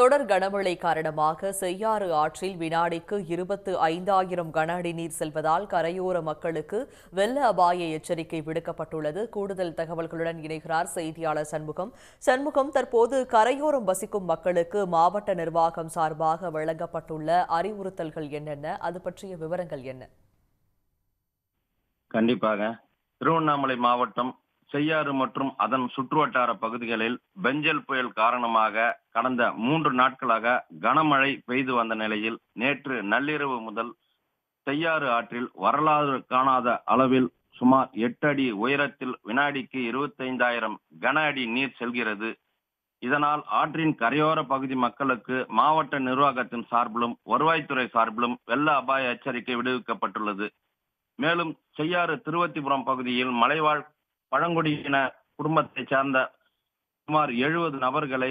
தொடர் கனமழை காரணமாக செய்யாறு ஆற்றில் வினாடிக்கு 25,000 கன அடி நீர் செல்வதால் கரையோர மக்களுக்கு வெள்ள அபாய எச்சரிக்கை விடுக்கப்பட்டுள்ளது. கூடுதல் தகவல்களுடன் இணைகிறார் செய்தியாளர் சண்முகம். தற்போது கரையோரம் வசிக்கும் மக்களுக்கு மாவட்ட நிர்வாகம் சார்பாக வழங்கப்பட்டுள்ள அறிவுறுத்தல்கள் என்னென்ன? அது பற்றிய விவரங்கள் என்ன? கண்டிப்பாக திருவண்ணாமலை மாவட்டம் செய்யாறு மற்றும் அதன் சுற்றுவட்டார பகுதிகளில் பெஞ்சல் புயல் காரணமாக கடந்த 3 நாட்களாக கனமழை பெய்து வந்த நிலையில் நேற்று நள்ளிரவு முதல் செய்யாறு ஆற்றில் வரலாறு காணாத அளவில் சுமார் 8 அடி உயரத்தில் வினாடிக்கு 25,000 கன அடி நீர் செல்கிறது. இதனால் ஆற்றின் கரையோர பகுதி மக்களுக்கு மாவட்ட நிர்வாகத்தின் சார்பிலும் வருவாய்த்துறை சார்பிலும் வெள்ள அபாய எச்சரிக்கை விடுவிக்கப்பட்டுள்ளது. மேலும் செய்யாறு திருவத்திபுரம் பகுதியில் மலைவாழ் பழங்குடியின குடும்பத்தை சார்ந்த சுமார் 70 நபர்களை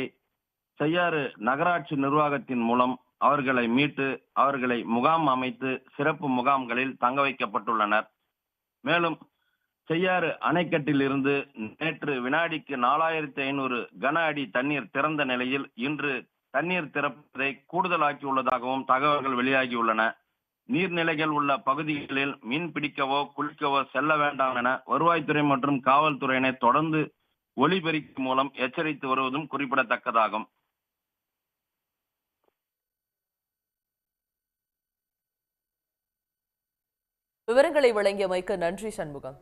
செய்யாறு நகராட்சி நிர்வாகத்தின் மூலம் அவர்களை மீட்டு அவர்களை முகாம் அமைத்து சிறப்பு முகாம்களில் தங்க வைக்கப்பட்டுள்ளனர். மேலும் செய்யாறு அணைக்கட்டில் இருந்து நேற்று வினாடிக்கு 4,500 கன அடி தண்ணீர் திறந்த நிலையில் இன்று தண்ணீர் திறப்பதை கூடுதலாக்கியுள்ளதாகவும் தகவல்கள் வெளியாகியுள்ளன. நீர்நிலைகள் உள்ள பகுதிகளில் மீன் பிடிக்கவோ குளிக்கவோ செல்ல வேண்டாம் என வருவாய்த்துறை மற்றும் காவல்துறையினை தொடர்ந்து ஒலிபெருக்கி மூலம் எச்சரித்து வருவதும் குறிப்பிடத்தக்கதாகும். விவரங்களை வழங்கியமைக்கு நன்றி சண்முகம்.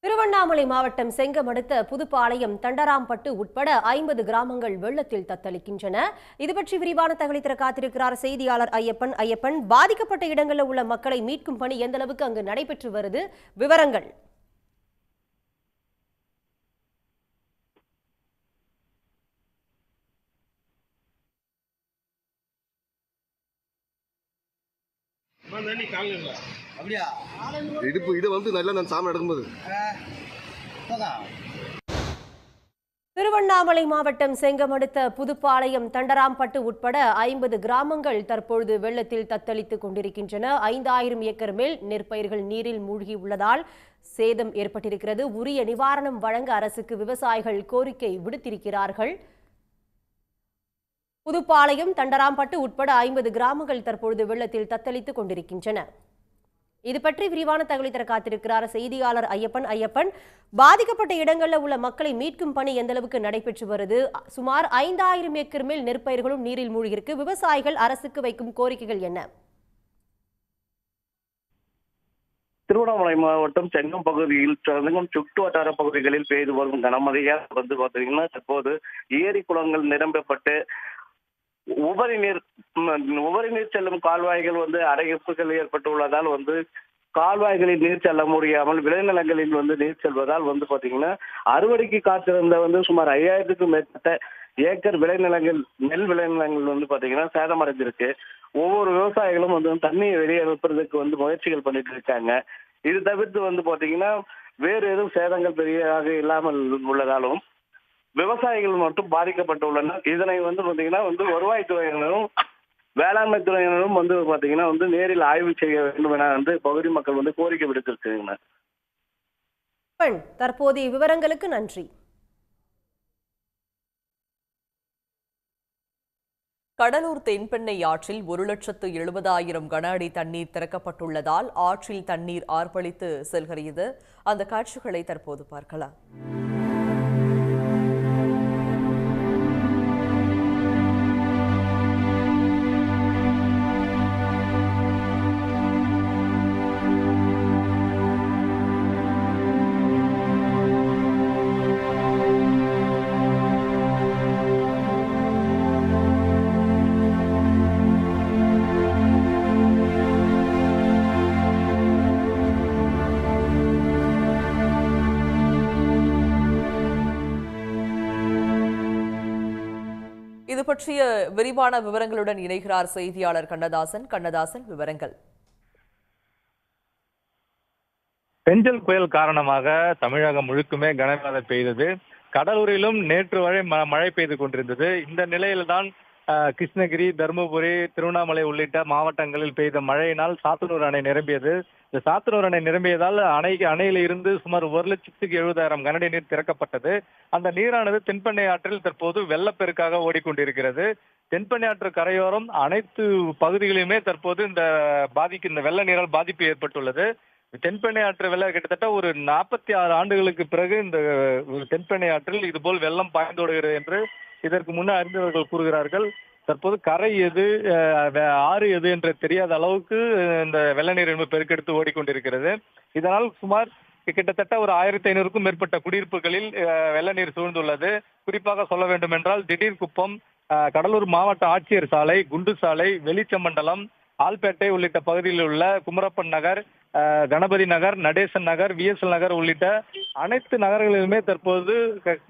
திருவண்ணாமலை மாவட்டம் செங்கம் அடுத்த புதுப்பாளையம், தண்டராம்பட்டு உட்பட 50 கிராமங்கள் வெள்ளத்தில் தத்தளிக்கின்றன. இதுபற்றி விரிவான தகவலை தர காத்திருக்கிறார் செய்தியாளர் ஐயப்பன். பாதிக்கப்பட்ட இடங்களில் உள்ள மக்களை மீட்கும் பணி எந்த அளவுக்கு அங்கு நடைபெற்று வருது? விவரங்கள். திருவண்ணாமலை மாவட்டம் செங்கம் அடுத்த புதுப்பாளையம், தண்டராம்பட்டு உட்பட 50 கிராமங்கள் தற்பொழுது வெள்ளத்தில் தத்தளித்துக் கொண்டிருக்கின்றன. 5,000 ஏக்கர் மேல் நெற்பயிர்கள் நீரில் மூழ்கி உள்ளதால் சேதம் ஏற்பட்டிருக்கிறது. உரிய நிவாரணம் வழங்க அரசுக்கு விவசாயிகள் கோரிக்கை விடுத்திருக்கிறார்கள். புதுப்பாளையம், தண்டராம்பட்டு உட்பட 50 கிராமங்கள் தற்பொழுது வெள்ளத்தில் தத்தளித்துக் கொண்டிருக்கின்றன. இது பற்றி விரிவான தகவலை தர காத்திருக்கிறார் செய்தியாளர் ஐயப்பன். பாதிக்கப்பட்ட இடங்களில் உள்ள மக்களை மீட்கும் பணி எந்த அளவுக்கு நடைபெற்று வருது? சுமார் 5,000 ஏக்கர் மேல் நெற்பயிர்களும் நீரில் மூழ்கியிருக்கு. விவசாயிகள் அரசுக்கு வைக்கும் கோரிக்கைகள் என்ன? திருவண்ணாமலை மாவட்டம் செங்கம் பகுதியில் சுற்று வட்டார பகுதிகளில் பெய்து வரும் கனமழையால் பாத்தீங்கன்னா தற்போது ஏரி குளங்கள் நிரம்பப்பட்டு உபரி நீர் செல்லும் கால்வாய்கள் அடைப்புகள் ஏற்பட்டுள்ளதால் கால்வாய்களில் நீர் செல்ல முடியாமல் விளைநிலங்களில் நீர் செல்வதால் பாத்தீங்கன்னா அறுவடைக்கு காத்திருந்த சுமார் 5,000க்கும் மேற்பட்ட ஏக்கர் விளைநிலங்கள், நெல் விளைநிலங்கள் பாத்தீங்கன்னா சேதமடைஞ்சிருக்கு. ஒவ்வொரு விவசாயிகளும் தண்ணியை வெளியே அனுப்புறதுக்கு முயற்சிகள் பண்ணிட்டு இருக்காங்க. இது தவிர்த்து பாத்தீங்கன்னா வேறு எதுவும் சேதங்கள் பெரியாக இல்லாமல் உள்ளதாலும் விவசாயிகள் மட்டும் பாதிக்கப்பட்டுள்ளனர். இதனை பாத்தீங்கன்னா வருவாய்த்துறையினரும் வேளாண்மை துறையினரும் பாத்தீங்கன்னா நேரில் ஆய்வு செய்ய வேண்டும் என பகுதி மக்கள் கோரிக்கை விடுத்திருக்கிறாங்க. தற்போதைய விவரங்களுக்கு நன்றி. கடலூர் தென்பெண்ணை ஆற்றில் 1,70,000 கன அடி தண்ணீர் திறக்கப்பட்டுள்ளதால் ஆற்றில் தண்ணீர் ஆர்ப்பரித்து செல்கிறது. அந்த காட்சிகளை தற்போது பார்க்கலாம். இது பற்றிய விரிவான விவரங்களுடன் இணைகிறார் செய்தியாளர் கண்ணதாசன். விவரங்கள். பெஞ்சல் புயல் காரணமாக தமிழகம் முழுக்குமே கனமழை பெய்தது. கடலூரிலும் நேற்று வரை மழை பெய்து கொண்டிருந்தது. இந்த நிலையில்தான் கிருஷ்ணகிரி, தருமபுரி, திருவண்ணாமலை உள்ளிட்ட மாவட்டங்களில் பெய்த மழையினால் சாத்தனூர் அணை நிரம்பியது. இந்த சாத்தனூர் அணை நிரம்பியதால் அணையில இருந்து சுமார் 1,70,70,000 கனஅடி நீர் திறக்கப்பட்டது. அந்த நீரானது தென்பெண்ணை ஆற்றில் தற்போது வெள்ளப்பெருக்காக ஓடிக்கொண்டிருக்கிறது. தென்பெண்ணை ஆற்று கரையோரம் அனைத்து பகுதிகளிலுமே தற்போது இந்த வெள்ள நீரால் பாதிப்பு ஏற்பட்டுள்ளது. தென்பெண்ணை ஆற்று வெள்ளம் கிட்டத்தட்ட ஒரு 46 ஆண்டுகளுக்கு பிறகு இந்த தென்பெண்ணை ஆற்றில் இதுபோல் வெள்ளம் பாய்ந்தோடுகிறது என்று இதற்கு முன்னர் அறிந்தவர்கள் கூறுகிறார்கள். தற்போது கரை எது ஆறு எது என்று தெரியாத அளவுக்கு இந்த வெள்ள நீர் என்பது பெருக்கெடுத்து ஓடிக்கொண்டிருக்கிறது. இதனால் சுமார் கிட்டத்தட்ட ஒரு 1500க்கும் மேற்பட்ட குடியிருப்புகளில் வெள்ள நீர் சூழ்ந்துள்ளது. குறிப்பாக சொல்ல வேண்டும் என்றால் திடீர்குப்பம், கடலூர் மாவட்ட ஆட்சியர் சாலை, குண்டு சாலை, வெளிச்சமண்டலம், ஆல்பேட்டை உள்ளிட்ட பகுதியில் உள்ள குமரப்பன் நகர், கணபதி நகர், நடேசன் நகர், விஎஸ்எல் நகர் உள்ளிட்ட அனைத்து நகர்களிலுமே தற்போது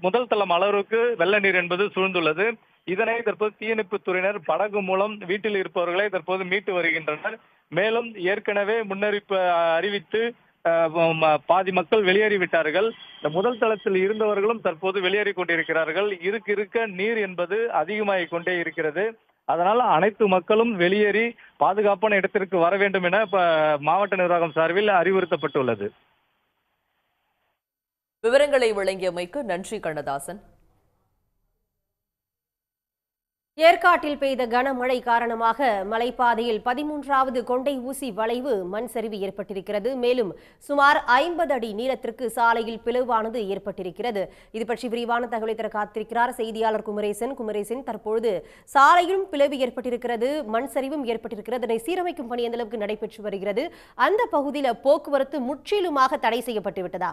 முதல் தளம் அளவிற்கு வெள்ள நீர் என்பது சூழ்ந்துள்ளது. இதனை தற்போது தீயணைப்பு துறையினர் படகு மூலம் வீட்டில் இருப்பவர்களை தற்போது மீட்டு வருகின்றனர். மேலும் ஏற்கனவே முன்னறிப்பு அறிவித்து பாதி மக்கள் வெளியேறிவிட்டார்கள். இந்த முதல் தளத்தில் இருந்தவர்களும் தற்போது வெளியேறி கொண்டிருக்கிறார்கள். இருக்க நீர் என்பது அதிகமாகிக் கொண்டே இருக்கிறது. அதனால் அனைத்து மக்களும் வெளியேறி பாதுகாப்பான இடத்திற்கு வர வேண்டும் என மாவட்ட நிர்வாகம் சார்பில் அறிவுறுத்தப்பட்டுள்ளது. விவரங்களை வழங்கியமைக்கு நன்றி கண்ணதாசன். ஏற்காட்டில் பெய்த கனமழை காரணமாக மலைப்பாதையில் 13வது கொண்டை ஊசி வளைவு மண் சரிவு ஏற்பட்டிருக்கிறது. மேலும் சுமார் 50 அடி நீளத்திற்கு சாலையில் பிளவானது ஏற்பட்டிருக்கிறது. இது பற்றி விரிவான தகவலை தர காத்திருக்கிறார் செய்தியாளர் குமரேசன். தற்பொழுது சாலையிலும் பிளவு ஏற்பட்டிருக்கிறது, மண் சரிவும் ஏற்பட்டிருக்கிறது. அதனை சீரமைக்கும் பணி எந்த அளவுக்கு நடைபெற்று வருகிறது? அந்த பகுதியில் போக்குவரத்து முற்றிலுமாக தடை செய்யப்பட்டு விட்டதா?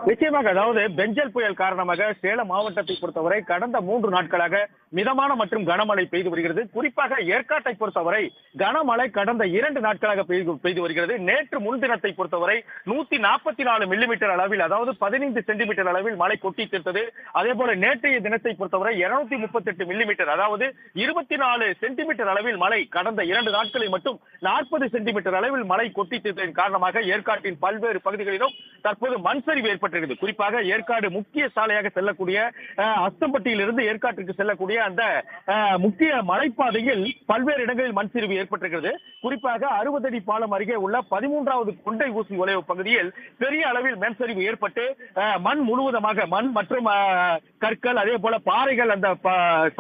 நிச்சயமாக, அதாவது பெஞ்சல் புயல் காரணமாக சேலம் மாவட்டத்தை பொறுத்தவரை கடந்த 3 நாட்களாக மிதமான மற்றும் கனமழை பெய்து வருகிறது. குறிப்பாக ஏற்காட்டை பொறுத்தவரை கனமழை கடந்த 2 நாட்களாக பெய்து வருகிறது. நேற்று முன்தினத்தை பொறுத்தவரை 144 மில்லிமீட்டர் அளவில், அதாவது 15 சென்டிமீட்டர் அளவில் மழை கொட்டி தீர்த்தது. அதே போல நேற்றைய தினத்தை பொறுத்தவரை 238 மில்லிமீட்டர், அதாவது 24 சென்டிமீட்டர் அளவில் மழை கடந்த 2 நாட்களில் மட்டும் 40 சென்டிமீட்டர் அளவில் மழை கொட்டி தீர்த்ததன் காரணமாக ஏற்காட்டின் பல்வேறு பகுதிகளிலும் தற்போது மண் சரிவு ஏற்பட்டிருக்கிறது. குறிப்பாக ஏற்காடு முக்கிய சாலையாக செல்லக்கூடிய அஸ்தம்பட்டியிலிருந்து ஏற்காட்டிற்கு செல்லக்கூடிய அந்த முக்கிய மலைப்பாதையில் பல்வேறு இடங்களில் மண் சரிவு ஏற்பட்டிருக்கிறது. குறிப்பாக 60 அடி பாலம் அருகே உள்ள 13வது கொண்டை ஊசி வளைவு பகுதியில் பெரிய அளவில் மண் சரிவு ஏற்பட்டு மண் முழுவதுமாக மண் மற்றும் கற்கள் அதே போல பாறைகள் அந்த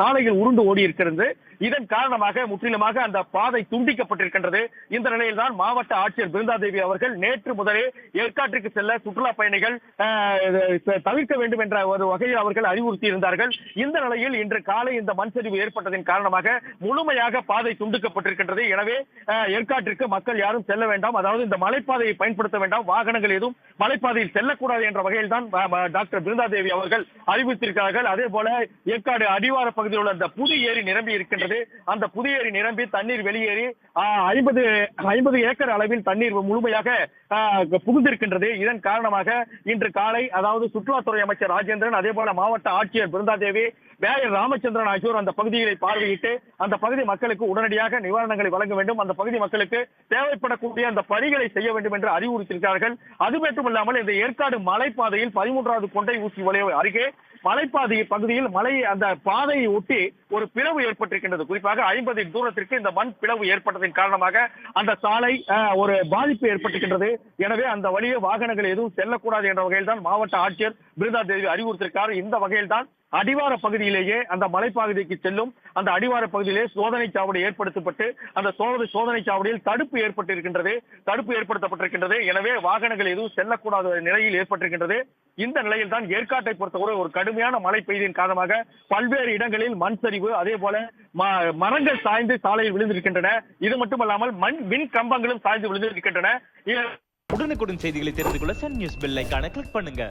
சாலையில் உருண்டு ஓடி இருக்கிறது. இதன் காரணமாக முற்றிலுமாக அந்த பாதை துண்டிக்கப்பட்டிருக்கின்றது. இந்த நிலையில் தான் மாவட்ட ஆட்சியர் பிருந்தாதேவி அவர்கள் நேற்று முதலே ஏற்காட்டிற்கு செல்ல சுற்றுலா பயணிகள் தவிர்க்க வேண்டும் என்ற ஒரு வகையில் அவர்கள் அறிவுறுத்தி இருந்தார்கள். இந்த நிலையில் இன்று காலை இந்த மண் சரிவு ஏற்பட்டதன் காரணமாக முழுமையாக பாதை துண்டிக்கப்பட்டிருக்கின்றது. எனவே ஏற்காட்டிற்கு மக்கள் யாரும் செல்ல வேண்டாம், அதாவது இந்த மலைப்பாதையை பயன்படுத்த வேண்டாம், வாகனங்கள் எதுவும் மலைப்பாதையில் செல்லக்கூடாது என்ற வகையில் தான் டாக்டர் பிருந்தாதேவி அவர்கள் அறிவித்திருக்கிறார்கள். அதே போல ஏற்காடு அடிவார பகுதியில் உள்ள அந்த புது ஏரி நிரம்பி இருக்கின்றது. அந்த புதிய ஏரி நிரம்பி தண்ணீர் வெளியேறி 50 ஏக்கர் அளவில் தண்ணீர் முழுமையாக புகுந்திருக்கின்றது. இதன் காரணமாக இன்று காலை, அதாவது சுற்றுலாத்துறை அமைச்சர் ராஜேந்திரன் அதே போல மாவட்ட ஆட்சியர் பிருந்தாதேவி, மேயர் ராமச்சந்திரன் ஆகியோர் அந்த பகுதிகளை பார்வையிட்டு அந்த பகுதி மக்களுக்கு உடனடியாக நிவாரணங்களை வழங்க வேண்டும், அந்த பகுதி மக்களுக்கு தேவைப்படக்கூடிய அந்த பணிகளை செய்ய வேண்டும் என்று அறிவுறுத்தியிருக்கிறார்கள். அது மட்டுமல்லாமல் இந்த ஏற்காடு மலைப்பாதையில் 13வது கொண்டை ஊசி வளைவு அருகே மலைப்பாதை பகுதியில் அந்த பாதையை ஒட்டி ஒரு பிளவு ஏற்பட்டிருக்கின்றது. குறிப்பாக 50 தூரத்திற்கு இந்த மண் பிளவு ஏற்பட்டதன் காரணமாக அந்த சாலை ஒரு பாதிப்பு ஏற்பட்டிருக்கின்றது. எனவே அந்த வழியே வாகனங்கள் எதுவும் செல்லக்கூடாது என்ற வகையில் தான் மாவட்ட ஆட்சியர் பிருந்தாதேவி அறிவுறுத்திருக்கிறார். இந்த வகையில் தான் அடிவார பகுதியிலேயே அந்த மலைப்பகுதிக்கு செல்லும் அந்த அடிவார பகுதியிலே சோதனை சாவடி ஏற்படுத்தப்பட்டு அந்த சோதனை சாவடியில் தடுப்பு ஏற்படுத்தப்பட்டிருக்கின்றது. எனவே வாகனங்கள் எதுவும் செல்லக்கூடாத நிலையில் ஏற்பட்டிருக்கின்றது. இந்த நிலையில் தான் ஏற்காட்டை பொறுத்தவரை ஒரு கடுமையான மழை பெய்ததின் காரணமாக பல்வேறு இடங்களில் மண் சரிவு, அதே போல மரங்கள் சாய்ந்து சாலையில் விழுந்திருக்கின்றன. இது மட்டுமல்லாமல் மின் கம்பங்களும் சாய்ந்து விழுந்திருக்கின்றன. உடனுக்குடன் செய்திகளை தெரிந்து கொள்ள சன் நியூஸ் பெல் ஐகானை கிளிக் பண்ணுங்க.